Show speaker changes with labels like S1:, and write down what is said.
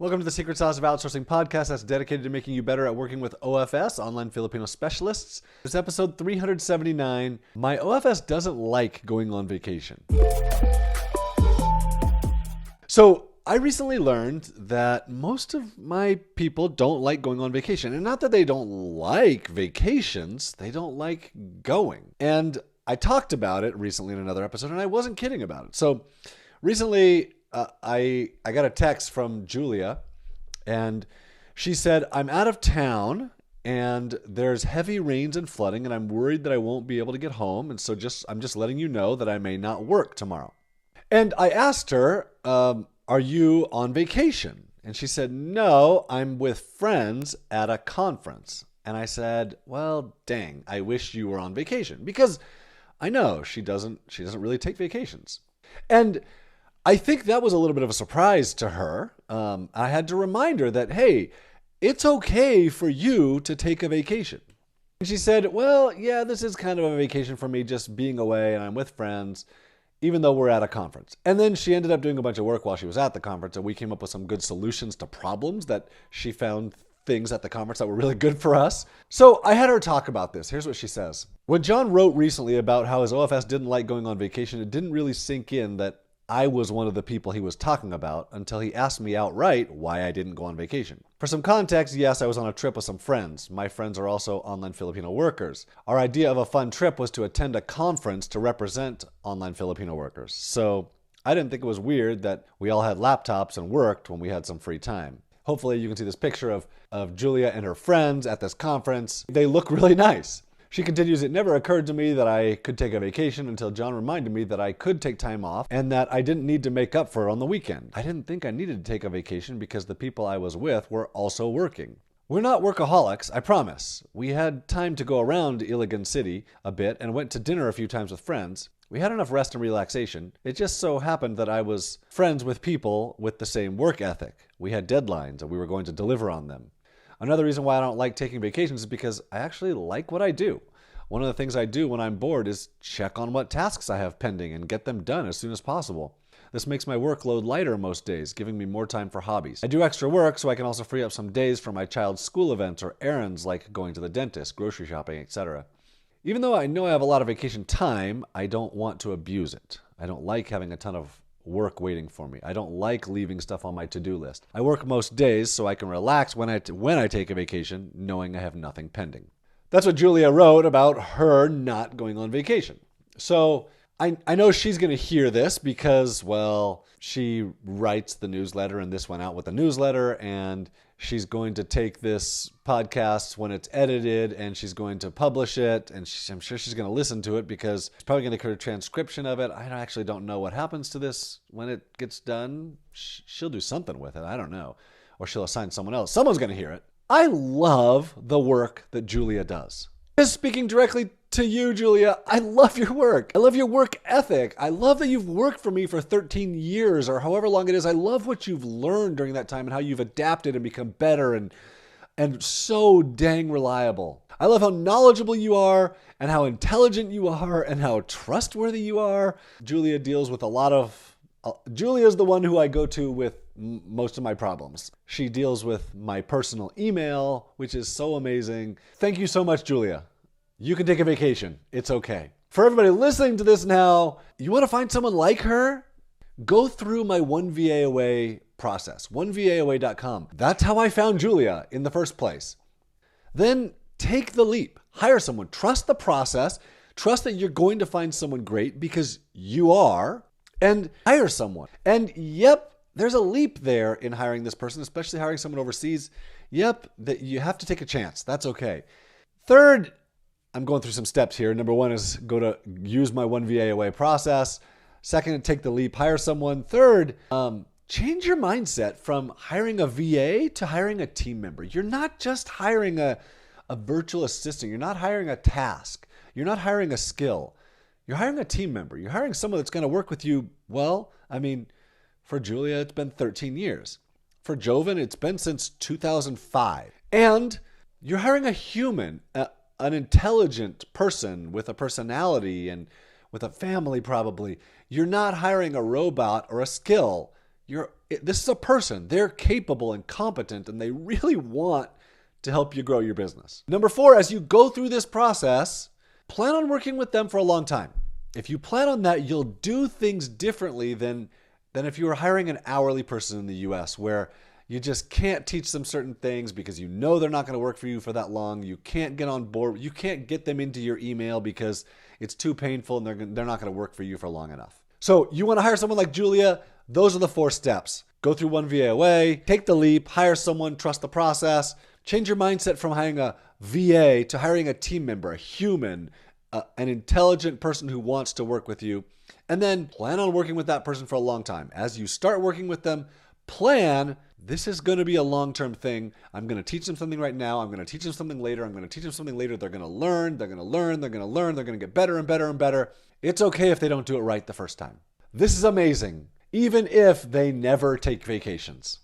S1: Welcome to the Secret Sauce of Outsourcing podcast that's dedicated to making you better at working with OFS, online Filipino specialists. This is episode 379. My OFS doesn't like going on vacation. So I recently learned that most of my people don't like going on vacation. And not that they don't like vacations, they don't like going. And I talked about it recently in another episode, and I wasn't kidding about it. So recently, I got a text from Julia, and she said, I'm out of town and there's heavy rains and flooding, and I'm worried that I won't be able to get home. And so I'm just letting you know that I may not work tomorrow. And I asked her, are you on vacation? And she said, no, I'm with friends at a conference. And I said, well, dang, I wish you were on vacation, because I know she doesn't really take vacations. And I think that was a little bit of a surprise to her. I had to remind her that, hey, it's okay for you to take a vacation. And she said, well, yeah, this is kind of a vacation for me, just being away, and I'm with friends, even though we're at a conference. And then she ended up doing a bunch of work while she was at the conference, and we came up with some good solutions to problems that she found things at the conference that were really good for us. So I had her talk about this. Here's what she says. When John wrote recently about how his OFS didn't like going on vacation, it didn't really sink in that I was one of the people he was talking about until he asked me outright why I didn't go on vacation. For some context, yes, I was on a trip with some friends. My friends are also online Filipino workers. Our idea of a fun trip was to attend a conference to represent online Filipino workers. So I didn't think it was weird that we all had laptops and worked when we had some free time. Hopefully you can see this picture of Julia and her friends at this conference. They look really nice. She continues, it never occurred to me that I could take a vacation until John reminded me that I could take time off and that I didn't need to make up for it on the weekend. I didn't think I needed to take a vacation because the people I was with were also working. We're not workaholics, I promise. We had time to go around Iligan City a bit and went to dinner a few times with friends. We had enough rest and relaxation. It just so happened that I was friends with people with the same work ethic. We had deadlines and we were going to deliver on them. Another reason why I don't like taking vacations is because I actually like what I do. One of the things I do when I'm bored is check on what tasks I have pending and get them done as soon as possible. This makes my workload lighter most days, giving me more time for hobbies. I do extra work so I can also free up some days for my child's school events or errands like going to the dentist, grocery shopping, etc. Even though I know I have a lot of vacation time, I don't want to abuse it. I don't like having a ton of work waiting for me. I don't like leaving stuff on my to-do list. I work most days so I can relax when I take a vacation, knowing I have nothing pending. That's what Julia wrote about her not going on vacation. So I know she's going to hear this because, well, she writes the newsletter and this went out with the newsletter, and she's going to take this podcast when it's edited and she's going to publish it, and I'm sure she's going to listen to it because she's probably going to create a transcription of it. I actually don't know what happens to this when it gets done. She'll do something with it. I don't know. Or she'll assign someone else. Someone's going to hear it. I love the work that Julia does. Just speaking directly to you, Julia, I love your work. I love your work ethic. I love that you've worked for me for 13 years or however long it is. I love what you've learned during that time and how you've adapted and become better and so dang reliable. I love how knowledgeable you are and how intelligent you are and how trustworthy you are. Julia deals with a lot of... Julia's the one who I go to with most of my problems. She deals with my personal email, which is so amazing. Thank you so much, Julia. You can take a vacation. It's okay. For everybody listening to this now, you want to find someone like her? Go through my 1VAaway process, 1VAaway.com. That's how I found Julia in the first place. Then take the leap. Hire someone. Trust the process. Trust that you're going to find someone great because you are. And hire someone. And yep, there's a leap there in hiring this person, especially hiring someone overseas. Yep, that you have to take a chance. That's okay. Third, I'm going through some steps here. Number one is go to use my 1VAaway process. Second, take the leap, hire someone. Third, change your mindset from hiring a VA to hiring a team member. You're not just hiring a virtual assistant. You're not hiring a task. You're not hiring a skill. You're hiring a team member. You're hiring someone that's going to work with you. Well, I mean, for Julia, it's been 13 years. For Joven, it's been since 2005. And you're hiring a human, an intelligent person with a personality and with a family probably. You're not hiring a robot or a skill. This is a person. They're capable and competent, and they really want to help you grow your business. Number 4, as you go through this process, plan on working with them for a long time. If you plan on that, you'll do things differently than if you were hiring an hourly person in the US, where you just can't teach them certain things because you know they're not going to work for you for that long. You can't get on board. You can't get them into your email because it's too painful and they're not going to work for you for long enough. So you want to hire someone like Julia? Those are the 4 steps. Go through one VA, take the leap, hire someone, trust the process, change your mindset from hiring a VA to hiring a team member, a human, an intelligent person who wants to work with you, and then plan on working with that person for a long time. As you start working with them, plan, this is going to be a long-term thing. I'm going to teach them something right now. I'm going to teach them something later. I'm going to teach them something later. They're going to learn. They're going to learn. They're going to learn. They're going to get better and better and better. It's okay if they don't do it right the first time. This is amazing, even if they never take vacations.